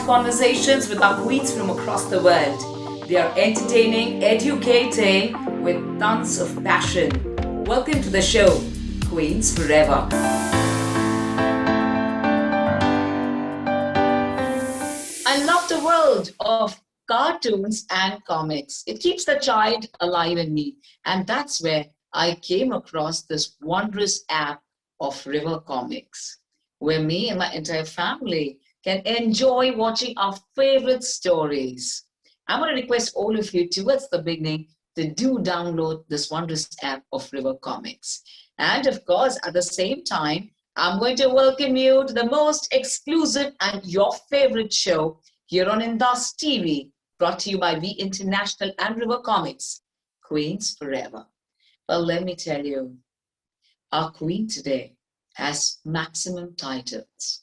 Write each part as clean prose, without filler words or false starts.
conversations with our queens from across the world. They are entertaining, educating with tons of passion. Welcome to the show, Queens Forever. I love the world of cartoons and comics. It keeps the child alive in me. And that's where I came across this wondrous app of River Comics, where me and my entire family can enjoy watching our favorite stories. I'm going to request all of you towards the beginning to do download this wondrous app of River Comics. And of course, at the same time, I'm going to welcome you to the most exclusive and your favorite show here on IndusTV, brought to you by V International and River Comics, Queens Forever. Well, let me tell you, our queen today has maximum titles.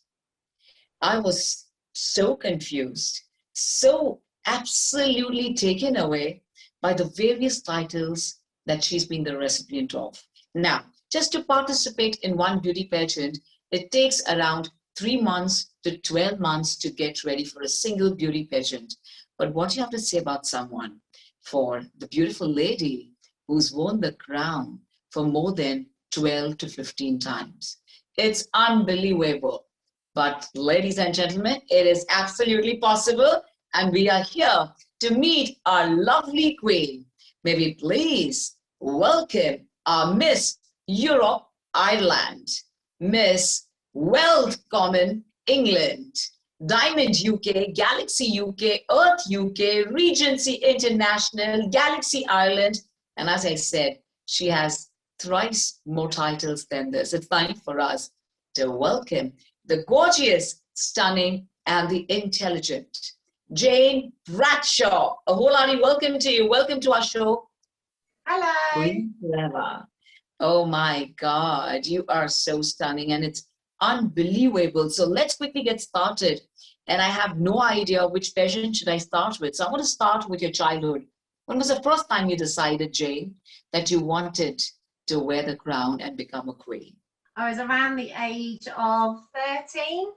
I was so confused, so absolutely taken away by the various titles that she's been the recipient of. Now, just to participate in one beauty pageant, it takes around 3 months to 12 months to get ready for a single beauty pageant. But what do you have to say about someone? For the beautiful lady who's worn the crown for more than 12 to 15 times. It's unbelievable. But ladies and gentlemen, it is absolutely possible. And we are here to meet our lovely queen. May we please welcome our Miss Europe, Ireland, Miss Wealth Common, England, Diamond UK, Galaxy UK, Earth UK, Regency International, Galaxy Ireland. And as I said, she has thrice more titles than this. It's time for us to welcome the gorgeous, stunning, and the intelligent Jayne Bradshaw. A whole lot of welcome to you. Welcome to our show. Hello. Queen Forever. Oh my God, you are so stunning and it's unbelievable. So let's quickly get started. And I have no idea which pageant should I start with. So I want to start with your childhood. When was the first time you decided, Jayne, that you wanted to wear the crown and become a queen? I was around the age of 13.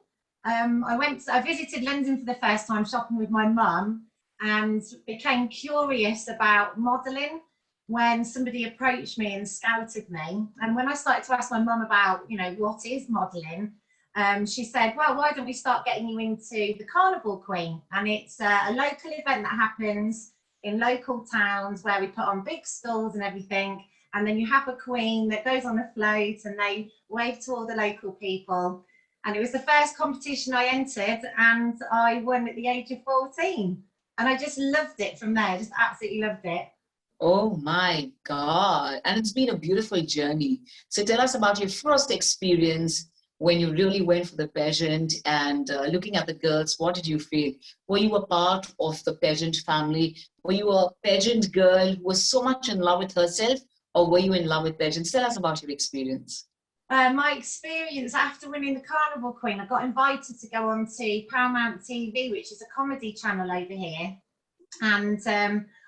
I visited London for the first time shopping with my mum and became curious about modelling when somebody approached me and scouted me. And when I started to ask my mum about, what is modelling, she said, well, why don't we start getting you into the Carnival Queen? And it's a local event that happens in local towns where we put on big stalls and everything. And then you have a queen that goes on a float and they wave to all the local people. And it was the first competition I entered and I won at the age of 14. And I just loved it from there, just absolutely loved it. Oh my God. And it's been a beautiful journey. So tell us about your first experience when you really went for the pageant and looking at the girls. What did you feel? Were you a part of the pageant family? Were you a pageant girl who was so much in love with herself? Or were you in love with pageants? Tell us about your experience. My experience after winning the Carnival Queen, I got invited to go on to Paramount TV, which is a comedy channel over here. And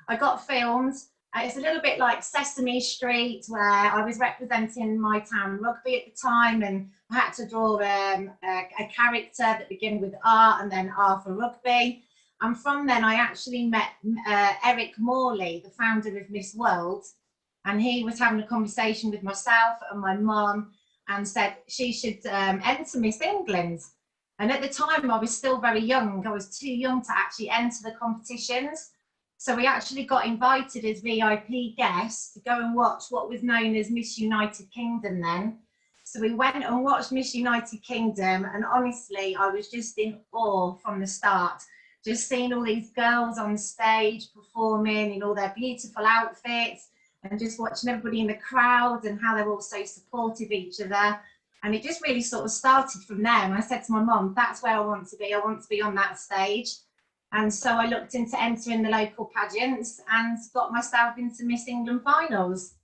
I got filmed. It's a little bit like Sesame Street, where I was representing my town rugby at the time, and I had to draw a character that began with R and then R for rugby. And from then, I actually met Eric Morley, the founder of Miss World. And he was having a conversation with myself and my mum and said she should enter Miss England. And at the time, I was still very young. I was too young to actually enter the competitions. So we actually got invited as VIP guests to go and watch what was known as Miss United Kingdom then. So we went and watched Miss United Kingdom. And honestly, I was just in awe from the start. Just seeing all these girls on stage performing in all their beautiful outfits, and just watching everybody in the crowd and how they're all so supportive of each other. And it just really sort of started from there. And I said to my mum, that's where I want to be. I want to be on that stage. And so I looked into entering the local pageants and got myself into Miss England finals.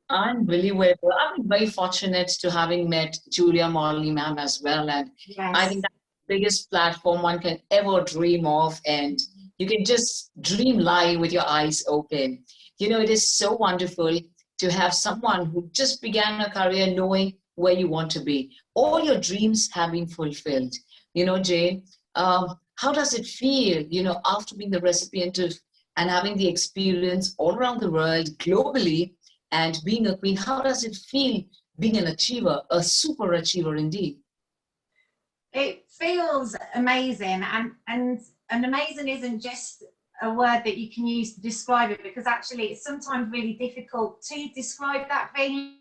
Unbelievable. I've been very fortunate to having met Julia Morley ma'am as well. And yes. I think that's the biggest platform one can ever dream of. And you can just dream live with your eyes open. It is so wonderful to have someone who just began a career knowing where you want to be. All your dreams have been fulfilled. Jayne, How does it feel, you know, after being the recipient of and having the experience all around the world, globally, and being a queen? How does it feel being an achiever, a super achiever indeed? It feels amazing, and amazing isn't just a word that you can use to describe it, because actually it's sometimes really difficult to describe that feeling.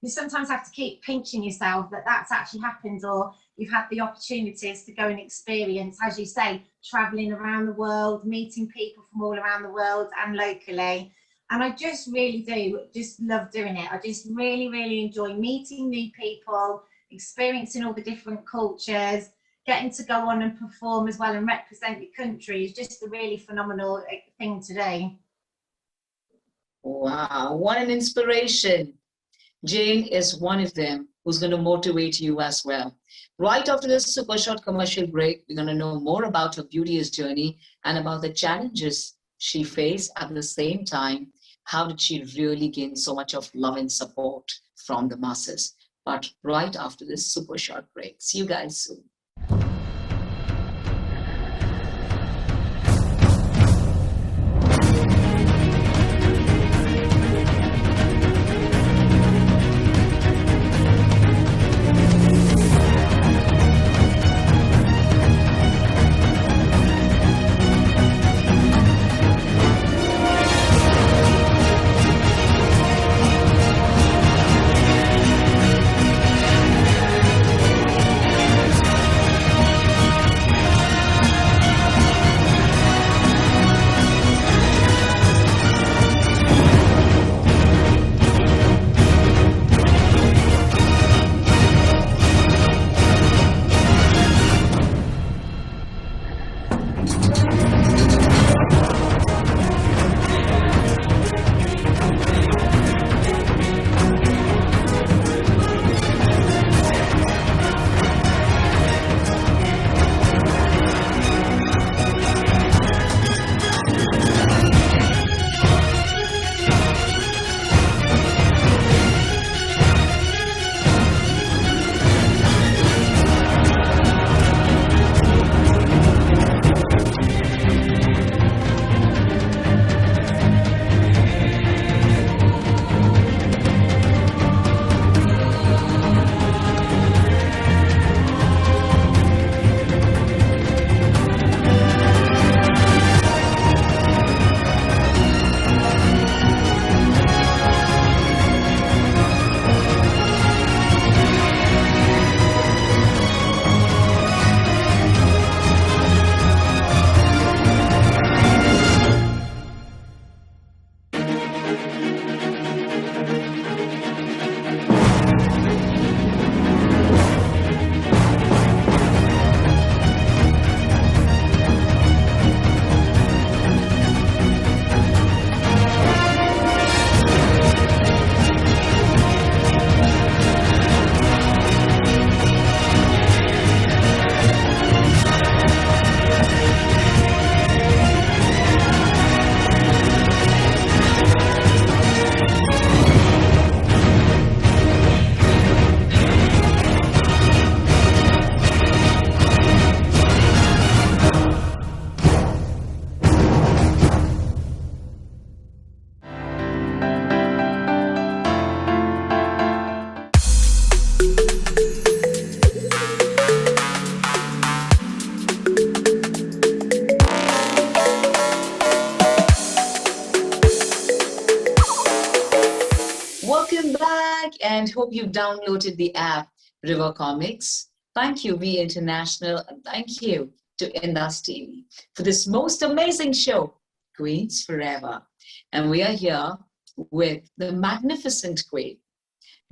You sometimes have to keep pinching yourself that that's actually happened, or you've had the opportunities to go and experience, as you say, traveling around the world, meeting people from all around the world and locally. And I just really do just love doing it. I just really, really enjoy meeting new people, experiencing all the different cultures, getting to go on and perform as well and represent your country is just a really phenomenal thing to do. Wow, what an inspiration. Jayne is one of them who's going to motivate you as well. Right after this super short commercial break, we're going to know more about her beauteous journey and about the challenges she faced at the same time. How did she really gain so much of love and support from the masses? But right after this super short break. See you guys soon. Welcome back, and hope you've downloaded the app River Comics. Thank you, V International, and thank you to IndusTV for this most amazing show, Queens Forever. And we are here with the magnificent Queen,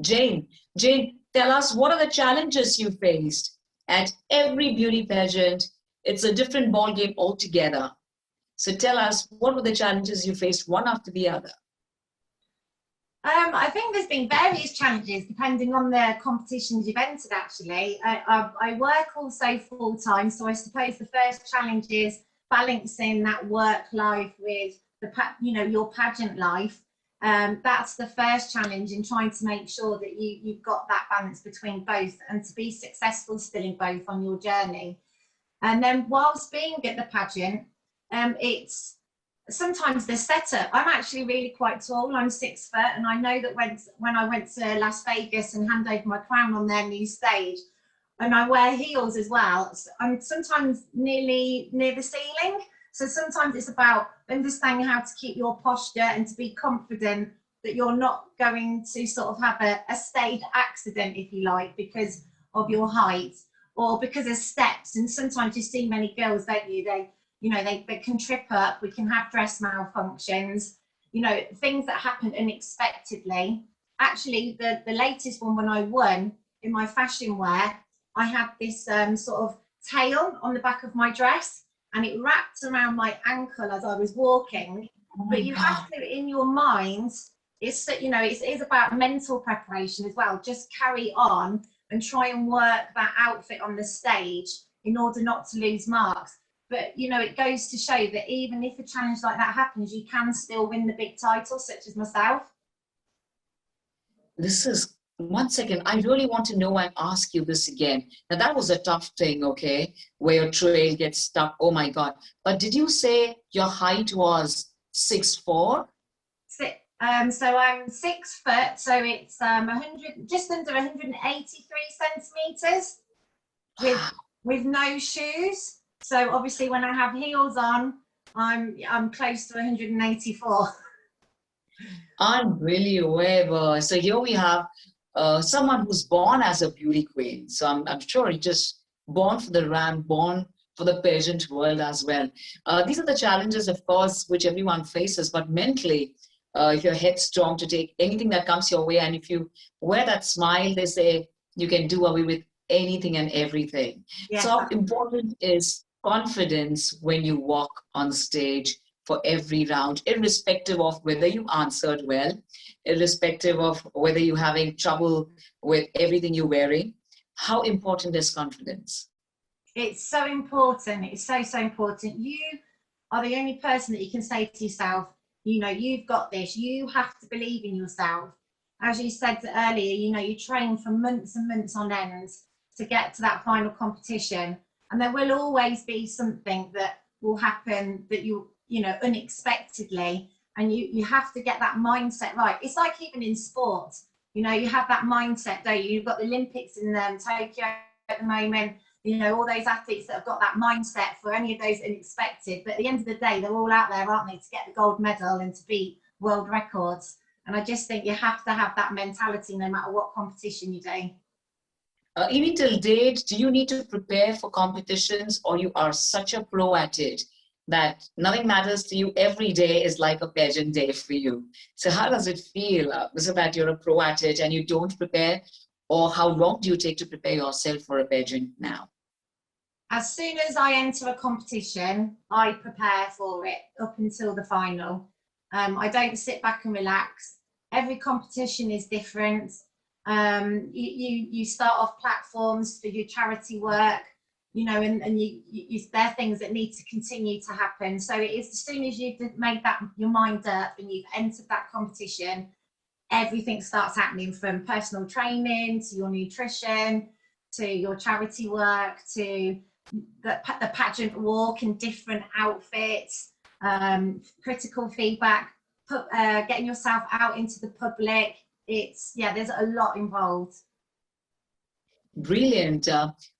Jayne. Jayne, tell us, what are the challenges you faced at every beauty pageant? It's a different ballgame altogether. So tell us, what were the challenges you faced one after the other? I think there's been various challenges depending on the competitions you've entered, actually. I work also full time, so I suppose the first challenge is balancing that work life with your pageant life. That's the first challenge, in trying to make sure that you've got that balance between both and to be successful still in both on your journey. And then whilst being at the pageant, it's sometimes the setup. I'm actually really quite tall. I'm 6 foot, and I know that when I went to Las Vegas and hand over my crown on their new stage, and I wear heels as well, I'm sometimes nearly near the ceiling. So sometimes it's about understanding how to keep your posture and to be confident that you're not going to sort of have a stage accident, if you like, because of your height or because of steps. And sometimes you see many girls, don't you? They can trip up. We can have dress malfunctions, things that happen unexpectedly. Actually, the latest one, when I won in my fashion wear, I had this sort of tail on the back of my dress, and it wrapped around my ankle as I was walking. But you have to, in your mind, it is about mental preparation as well. Just carry on and try and work that outfit on the stage in order not to lose marks. But it goes to show that even if a challenge like that happens, you can still win the big title, such as myself. This is, one second, I really want to know and ask you this again. Now that was a tough thing, okay, where your trail gets stuck. Oh my God. But did you say your height was 6'4"? So I'm 6 foot, so it's 100, just under 183 centimeters with no shoes. So obviously when I have heels on, I'm close to 184. I'm really aware. So here we have someone who's born as a beauty queen. So I'm sure he just born for the ramp, born for the pageant world as well. These are the challenges, of course, which everyone faces, but mentally, if you're headstrong to take anything that comes your way, and if you wear that smile, they say you can do away with anything and everything. Yes. So how important is confidence when you walk on stage for every round, irrespective of whether you answered well, irrespective of whether you're having trouble with everything you're wearing? How important is confidence? It's so important. It's so important. You are the only person that you can say to yourself, you've got this. You have to believe in yourself. As you said earlier, you train for months and months on end to get to that final competition. And there will always be something that will happen that unexpectedly. And you have to get that mindset right. It's like even in sport, you have that mindset, don't you? You've got the Olympics in Tokyo at the moment. All those athletes that have got that mindset for any of those unexpected, but at the end of the day, they're all out there, aren't they, to get the gold medal and to beat world records. And I just think you have to have that mentality no matter what competition you do. Even till date, do you need to prepare for competitions, or you are such a pro at it that nothing matters to you? Every day is like a pageant day for you. So how does it feel? Is it that you're a pro at it and you don't prepare? Or how long do you take to prepare yourself for a pageant now? As soon as I enter a competition, I prepare for it up until the final. I don't sit back and relax. Every competition is different. You start off platforms for your charity work, and there are things that need to continue to happen. So it is, as soon as you've made your mind up and you've entered that competition, everything starts happening, from personal training to your nutrition to your charity work to the pageant walk in different outfits, critical feedback, getting yourself out into the public. There's a lot involved. Brilliant.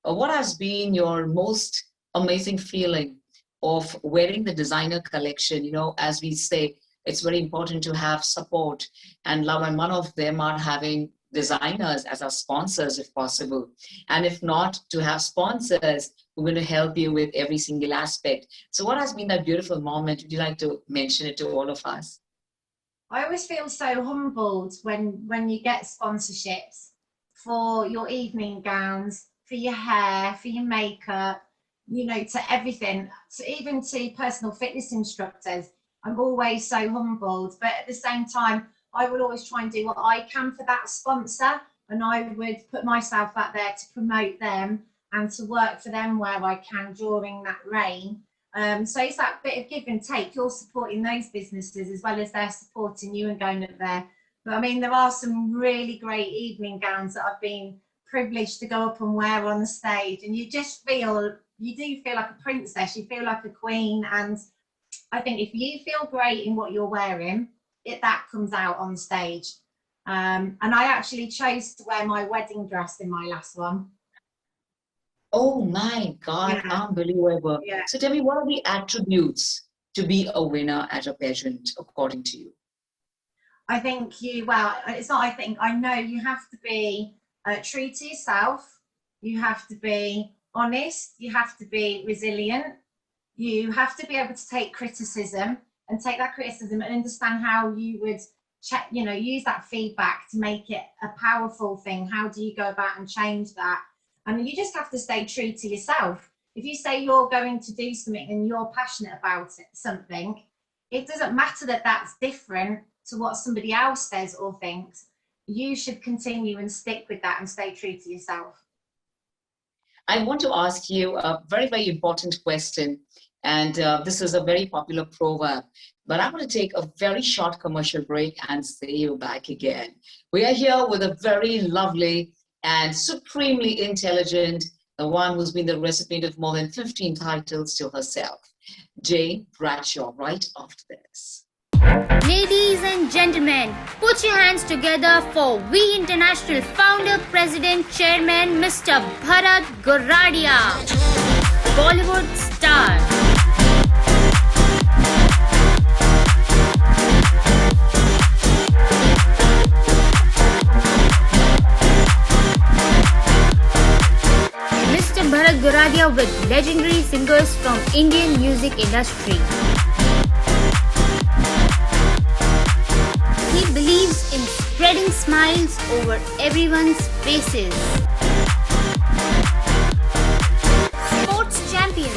What has been your most amazing feeling of wearing the designer collection? As we say, it's very important to have support and love, and one of them are having designers as our sponsors if possible, and if not, to have sponsors who are going to help you with every single aspect. So what has been that beautiful moment? Would you like to mention it to all of us? I always feel so humbled when you get sponsorships for your evening gowns, for your hair, for your makeup, to everything, even to personal fitness instructors. I'm always so humbled, but at the same time, I will always try and do what I can for that sponsor, and I would put myself out there to promote them and to work for them where I can during that reign. So it's that bit of give and take. You're supporting those businesses as well as they're supporting you and going up there. But I mean, there are some really great evening gowns that I've been privileged to go up and wear on the stage, and you just feel you do feel like a princess, you feel like a queen. And I think if you feel great in what you're wearing, that comes out on stage. And I actually chose to wear my wedding dress in my last one. Oh my God, Yeah. unbelievable. Yeah. So tell me, what are the attributes to be a winner at a pageant, according to you? I think it's not, I know you have to be true to yourself. You have to be honest. You have to be resilient. You have to be able to take criticism and take that criticism and understand how you would check, use that feedback to make it a powerful thing. How do you go about and change that? And you just have to stay true to yourself. If you say you're going to do something and you're passionate about something, it doesn't matter that that's different to what somebody else says or thinks. You should continue and stick with that and stay true to yourself. I want to ask you a very, very important question. And this is a very popular proverb. But I'm going to take a very short commercial break and see you back again. We are here with a very lovely and supremely intelligent, the one who's been the recipient of more than 15 titles to herself, Jayne Bradshaw, right after this. Ladies and gentlemen, put your hands together for We International Founder, President, Chairman, Mr. Bharat Goradia, Bollywood star. Mr. Bharat Goradia with legendary singers from Indian music industry. He believes in spreading smiles over everyone's faces. Sports champion.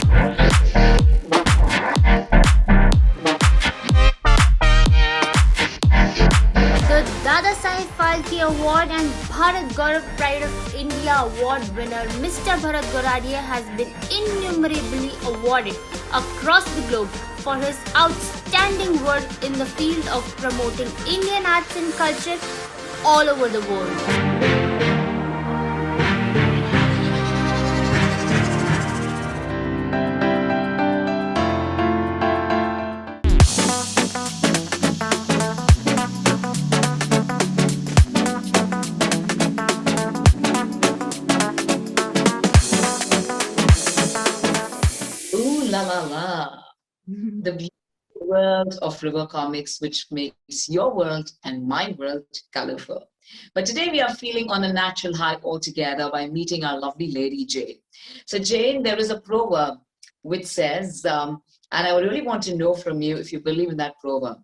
The Dada Saheb Phalke Award and Bharat Gaurav Pride of India Award winner Mr. Bharat Goradia has been innumerably awarded across the globe for his outstanding work in the field of promoting Indian arts and culture all over the world. Ooh la la la. The beautiful world of river comics, which makes your world and my world colorful. But today we are feeling on a natural high altogether by meeting our lovely lady Jayne. So Jayne, there is a proverb which says, and I would really want to know from you if you believe in that proverb.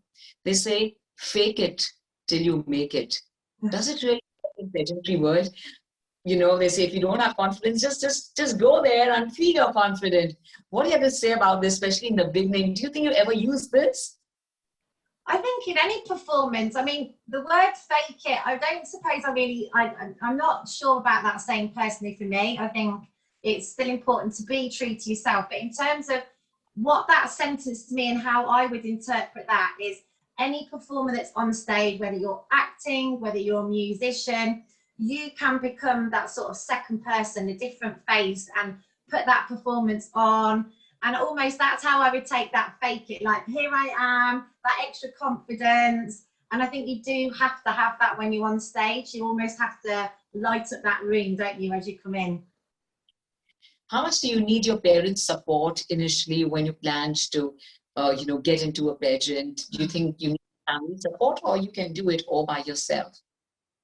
They say, fake it till you make it. Does it really work in pageantry world? You know, they say if you don't have confidence, just go there and feel you're confident. What do you have to say about this, especially in the beginning? Do you think you ever use this? I think in any performance, I mean, the word fake it, I don't suppose I'm not sure about that saying personally for me. I think it's still important to be true to yourself. But in terms of what that sentence to me and how I would interpret that is any performer that's on stage, whether you're acting, whether you're a musician, you can become that sort of second person, a different face, and put that performance on. And almost that's how I would take that fake it, like here I am, that extra confidence. And I think you do have to have that when you're on stage. You almost have to light up that room, don't you, as you come in? How much do you need your parents' support initially when you planned to, get into a pageant? Do you think you need family support, or you can do it all by yourself?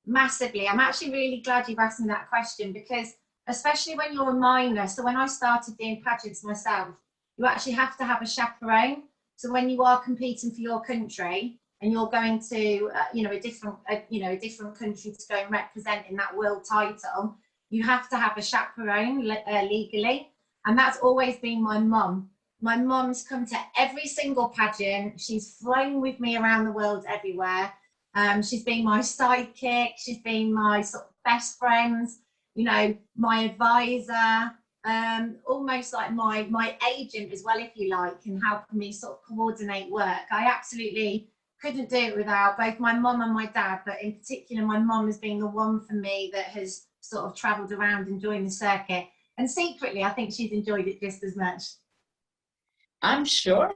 Massively. I'm actually really glad you've asked me that question, because especially when you're a minor, so when I started doing pageants myself, you actually have to have a chaperone. So when you are competing for your country and you're going to a different country to go and represent in that world title, you have to have a chaperone legally. And that's always been my mum. My mum's come to every single pageant. She's flown with me around the world everywhere. She's been my sidekick. She's been my sort of best friend, my advisor, almost like my agent as well, if you like, and helping me sort of coordinate work. I absolutely couldn't do it without both my mum and my dad, but in particular, my mum has been the one for me that has sort of travelled around and joined the circuit. And secretly, I think she's enjoyed it just as much. I'm sure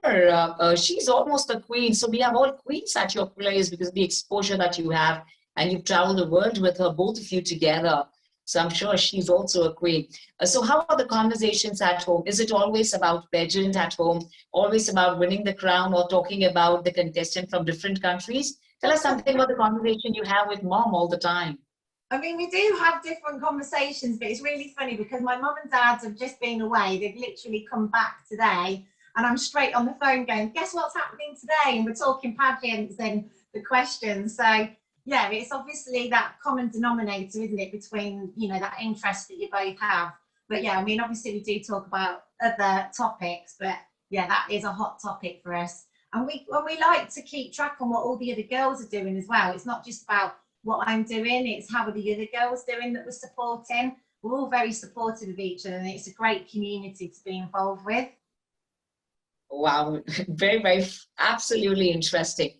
she's almost a queen. So we have all queens at your place because of the exposure that you have, and you've traveled the world with her, both of you together. So I'm sure she's also a queen. So how are the conversations at home? Is it always about pageant at home, always about winning the crown, or talking about the contestant from different countries? Tell us something about the conversation you have with mom all the time. I mean, we do have different conversations, but it's really funny because my mum and dad have just been away. They've literally come back today, and I'm straight on the phone going, guess what's happening today? And we're talking pageants and the questions. So yeah, it's obviously that common denominator, isn't it, between, you know, that interest that you both have. But yeah, I mean, obviously we do talk about other topics, but yeah, that is a hot topic for us. And we like to keep track on what all the other girls are doing as well. It's not just about what I'm doing, it's how are the other girls doing that we're supporting. We're all very supportive of each other, and it's a great community to be involved with. Wow, very, very, absolutely interesting.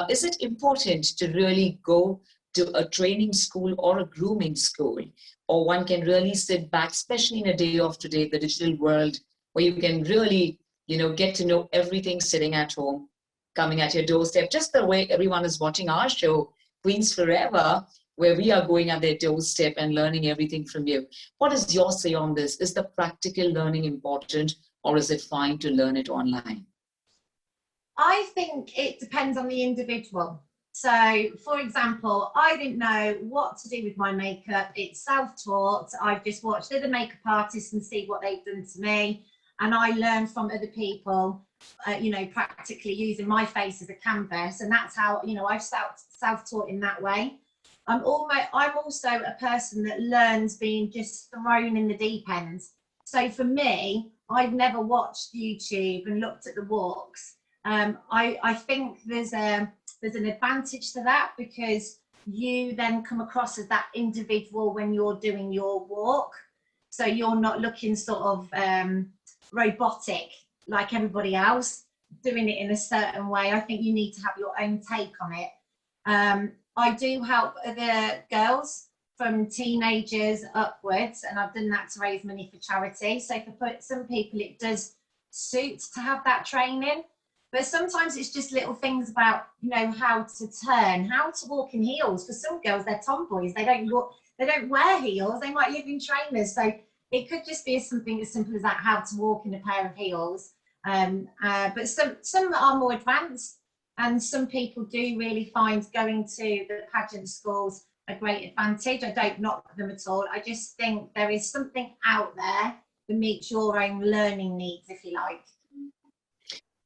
Is it important to really go to a training school or a grooming school, or one can really sit back, especially in a day of today, the digital world, where you can really, you know, get to know everything sitting at home, coming at your doorstep, just the way everyone is watching our show, Queens Forever, where we are going at their doorstep and learning everything from you. What is your say on this? Is the practical learning important, or is it fine to learn it online? I think it depends on the individual. So, for example, I didn't know what to do with my makeup. It's self-taught. I've just watched other makeup artists and see what they've done to me. And I learned from other people, you know, practically using my face as a canvas. And that's how, you know, I've self-taught in that way. I'm also a person that learns being just thrown in the deep end. So for me, I've never watched YouTube and looked at the walks. I think there's an advantage to that, because you then come across as that individual when you're doing your walk. So you're not looking sort of robotic like everybody else, doing it in a certain way. I think you need to have your own take on it. I do help other girls from teenagers upwards, and I've done that to raise money for charity. So for some people it does suit to have that training. But sometimes it's just little things about, you know, how to turn, how to walk in heels. For some girls, they're tomboys. They don't wear heels. They might live in trainers. So it could just be something as simple as that, how to walk in a pair of heels. But some are more advanced, and some people do really find going to the pageant schools a great advantage. I don't knock them at all. I just think there is something out there that meets your own learning needs, if you like.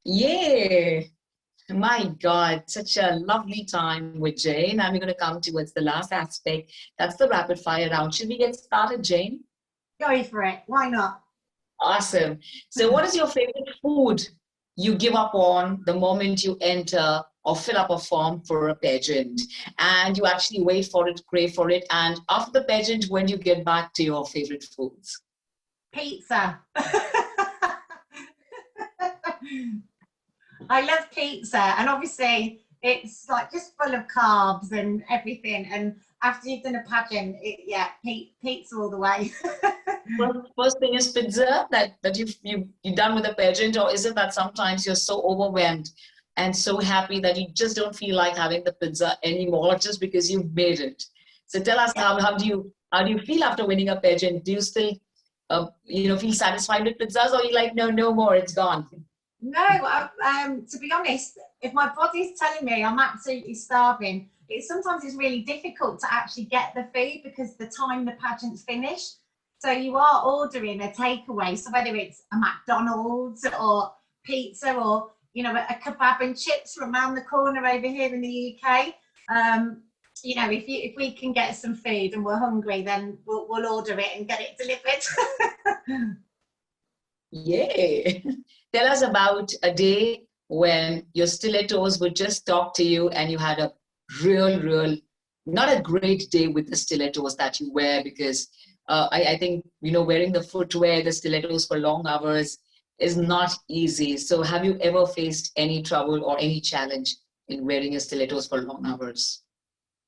Yeah, my God, such a lovely time with Jayne. And we're going to come towards the last aspect. That's the rapid fire round. Should we get started, Jayne? Go for it. Why not? Awesome. So what is your favorite food you give up on the moment you enter or fill up a form for a pageant? And you actually wait for it, crave for it. And after the pageant, when do you get back to your favorite foods? Pizza. I love pizza, and obviously it's like just full of carbs and everything. And after you've done a pageant, pizza all the way. First thing is pizza that you're done with the pageant, or is it that sometimes you're so overwhelmed and so happy that you just don't feel like having the pizza anymore just because you've made it? So tell us, how do you feel after winning a pageant? Do you still feel satisfied with pizzas, or you like no more, it's gone? No, to be honest, if my body's telling me I'm absolutely starving, sometimes it's really difficult to actually get the food because the time the pageant's finished. So you are ordering a takeaway. So whether it's a McDonald's or pizza, or, you know, a kebab and chips from around the corner over here in the UK. You know, if we can get some food and we're hungry, then we'll order it and get it delivered. Yeah. Tell us about a day when your stilettos would just talk to you and you had a real, not a great day with the stilettos that you wear, because I think, you know, wearing the footwear, the stilettos for long hours is not easy. So have you ever faced any trouble or any challenge in wearing your stilettos for long hours?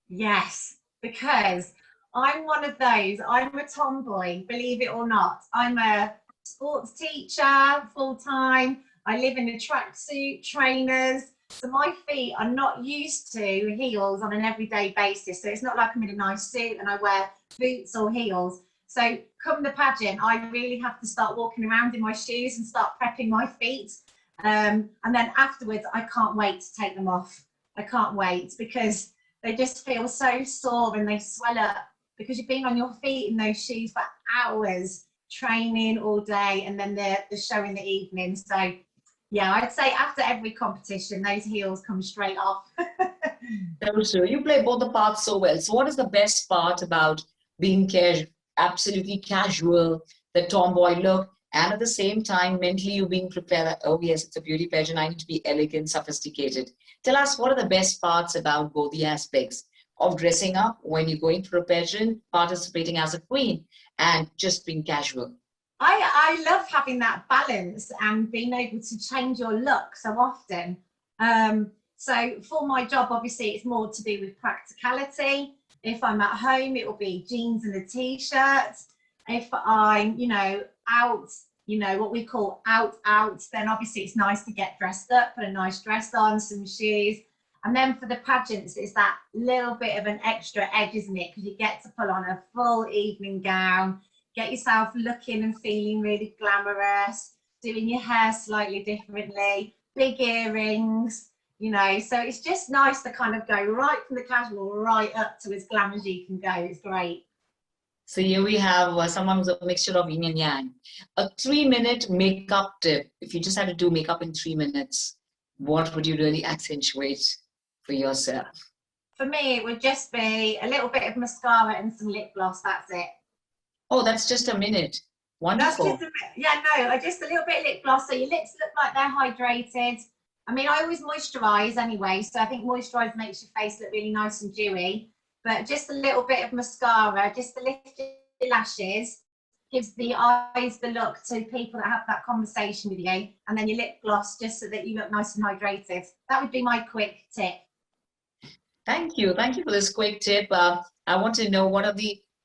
Yes, because I'm one of those. I'm a tomboy, believe it or not. I'm a sports teacher full time. I live in a tracksuit, trainers. So my feet are not used to heels on an everyday basis. So it's not like I'm in a nice suit and I wear boots or heels. So come the pageant, I really have to start walking around in my shoes and start prepping my feet. And then afterwards, I can't wait to take them off. I can't wait because they just feel so sore and they swell up because you've been on your feet in those shoes for hours, training all day, and then the show in the evening. So yeah, I'd say after every competition, those heels come straight off. So you play both the parts so well. So what is the best part about being absolutely casual, the tomboy look, and at the same time, mentally you being prepared that, oh yes, it's a beauty pageant, I need to be elegant, sophisticated. Tell us, what are the best parts about both the aspects of dressing up when you're going for a pageant, participating as a queen, and just being casual? I love having that balance and being able to change your look so often. So for my job, obviously, it's more to do with practicality. If I'm at home, it will be jeans and a t-shirt. If I'm, out, what we call out, then obviously it's nice to get dressed up, put a nice dress on, some shoes. And then for the pageants, it's that little bit of an extra edge, isn't it? Because you get to put on a full evening gown, get yourself looking and feeling really glamorous, doing your hair slightly differently, big earrings, so it's just nice to kind of go right from the casual right up to as glam as you can go. It's great. So here we have someone who's a mixture of yin and yang. A 3-minute makeup tip. If you just had to do makeup in 3 minutes, what would you really accentuate for yourself? For me, it would just be a little bit of mascara and some lip gloss. That's it. Oh, that's just a minute. Wonderful. That's just a little bit of lip gloss so your lips look like they're hydrated. I mean, I always moisturize anyway, so I think moisturize makes your face look really nice and dewy. But just a little bit of mascara, just to lift your lashes, gives the eyes the look to people that have that conversation with you, and then your lip gloss just so that you look nice and hydrated. That would be my quick tip. Thank you for this quick tip. I want to know,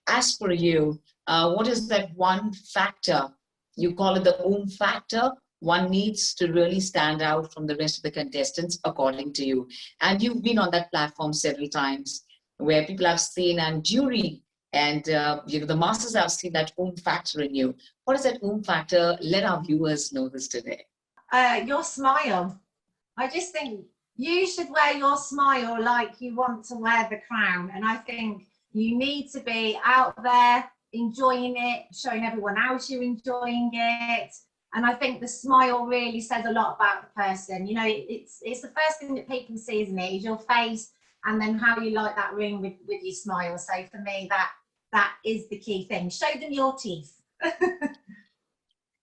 as per you, what is that one factor, you call it the factor, one needs to really stand out from the rest of the contestants according to you? And you've been on that platform several times where people have seen, and jury and the masses have seen that factor in you. What is that factor? Let our viewers know this today. Your smile. I just think you should wear your smile like you want to wear the crown. And I think you need to be out there enjoying it, showing everyone else you're enjoying it. And I think the smile really says a lot about the person. It's the first thing that people see, isn't it? Is your face, and then how you light that room with your smile. So for me, that is the key thing. Show them your teeth.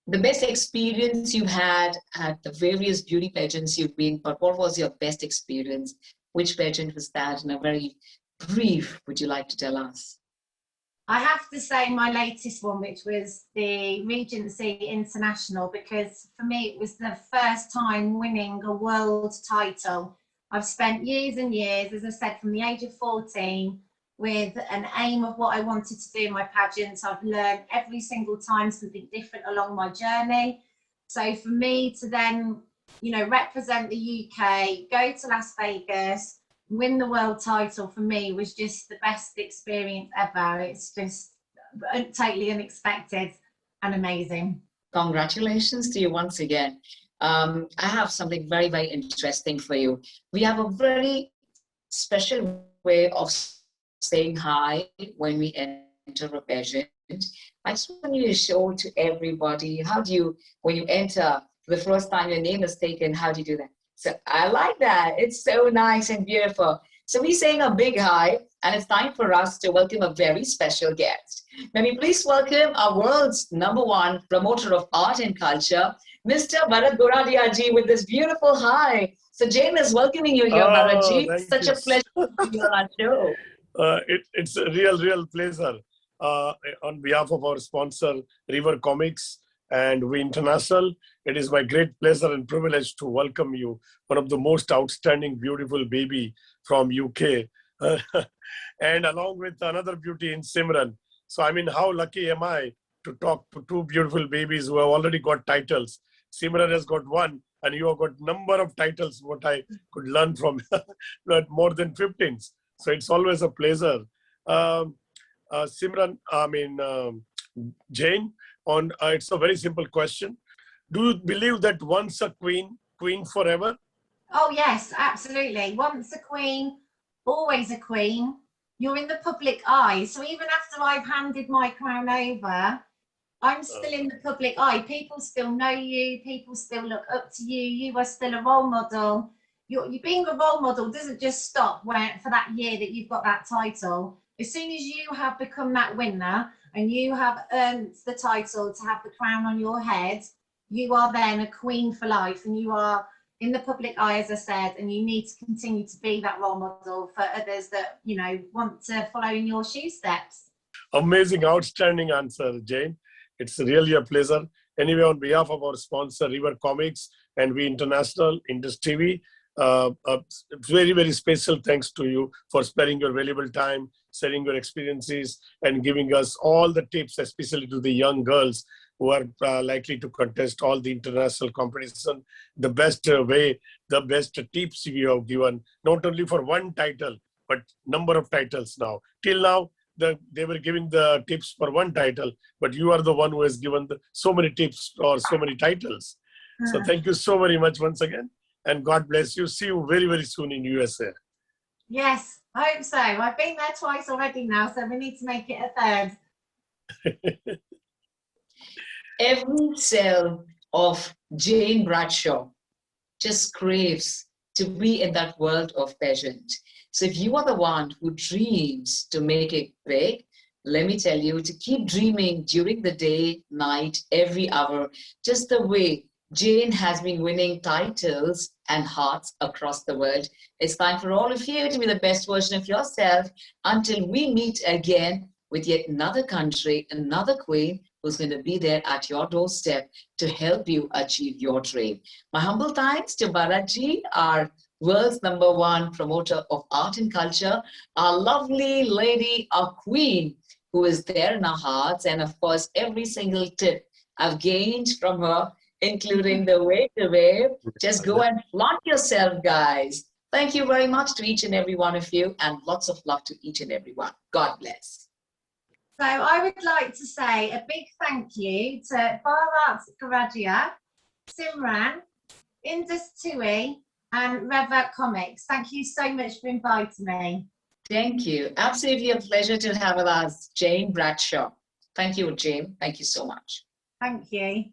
The best experience you've had at the various beauty pageants you've been, but what was your best experience? Which pageant was that? In a very brief, would you like to tell us? I have to say my latest one, which was the Regency International, because for me it was the first time winning a world title. I've spent years and years, as I said, from the age of 14, with an aim of what I wanted to do in my pageants. I've learned every single time something different along my journey. So for me to then, represent the UK, go to Las Vegas, win the world title, for me was just the best experience ever. It's just totally unexpected and amazing. Congratulations to you once again. I have something very, very interesting for you. We have a very special way of saying hi when we enter a pageant. I just want you to show to everybody, when you enter for the first time, your name is taken, how do you do that? So I like that. It's so nice and beautiful. So we're saying a big hi, and it's time for us to welcome a very special guest. May we please welcome our world's #1 promoter of art and culture, Mr. Bharat Goradia ji, with this beautiful hi. So Jayne is welcoming you here, Bharat ji. Such a pleasure to be on our show. It's a real pleasure. On behalf of our sponsor, River Comics and We International, it is my great pleasure and privilege to welcome you, one of the most outstanding, beautiful baby from UK, and along with another beauty in Simran. So, I mean, how lucky am I to talk to two beautiful babies who have already got titles. Simran has got one, and you have got number of titles, what I could learn from more than 15. So it's always a pleasure. Simran, Jayne, it's a very simple question. Do you believe that once a queen, queen forever? Oh yes, absolutely. Once a queen, always a queen. You're in the public eye. So even after I've handed my crown over, I'm still in the public eye. People still know you. People still look up to you. You are still a role model. You're being a role model doesn't just stop for that year that you've got that title. As soon as you have become that winner and you have earned the title to have the crown on your head, you are then a queen for life, and you are in the public eye, as I said, and you need to continue to be that role model for others that, you know, want to follow in your shoe steps. Amazing, outstanding answer, Jayne. It's really a pleasure. Anyway, on behalf of our sponsor, River Comics and We International, IndusTV, very, very special thanks to you for sparing your valuable time, sharing your experiences, and giving us all the tips, especially to the young girls who are likely to contest all the international competition. The best way, the best tips you have given, not only for one title, but number of titles now. Till now, they were giving the tips for one title, but you are the one who has given so many tips or so many titles. So thank you so very much once again, and God bless you. See you very, very soon in USA. Yes, I hope so. I've been there twice already now, so we need to make it a third. Every cell of Jayne Bradshaw just craves to be in that world of pageant. So if you are the one who dreams to make it big, let me tell you to keep dreaming during the day, night, every hour, just the way Jayne has been winning titles and hearts across the world. It's time for all of you to be the best version of yourself until we meet again with yet another country, another queen who's going to be there at your doorstep to help you achieve your dream. My humble thanks to Bharat ji, our world's #1 promoter of art and culture, our lovely lady, our queen, who is there in our hearts, and of course, every single tip I've gained from her, including the way to wave. Just go and flaunt yourself, guys. Thank you very much to each and every one of you, and lots of love to each and every one. God bless. So I would like to say a big thank you to Bharat, Goradia, Simran, IndusTV, and River Comics. Thank you so much for inviting me. Thank you. Absolutely a pleasure to have with us, Jayne Bradshaw. Thank you, Jayne. Thank you so much. Thank you.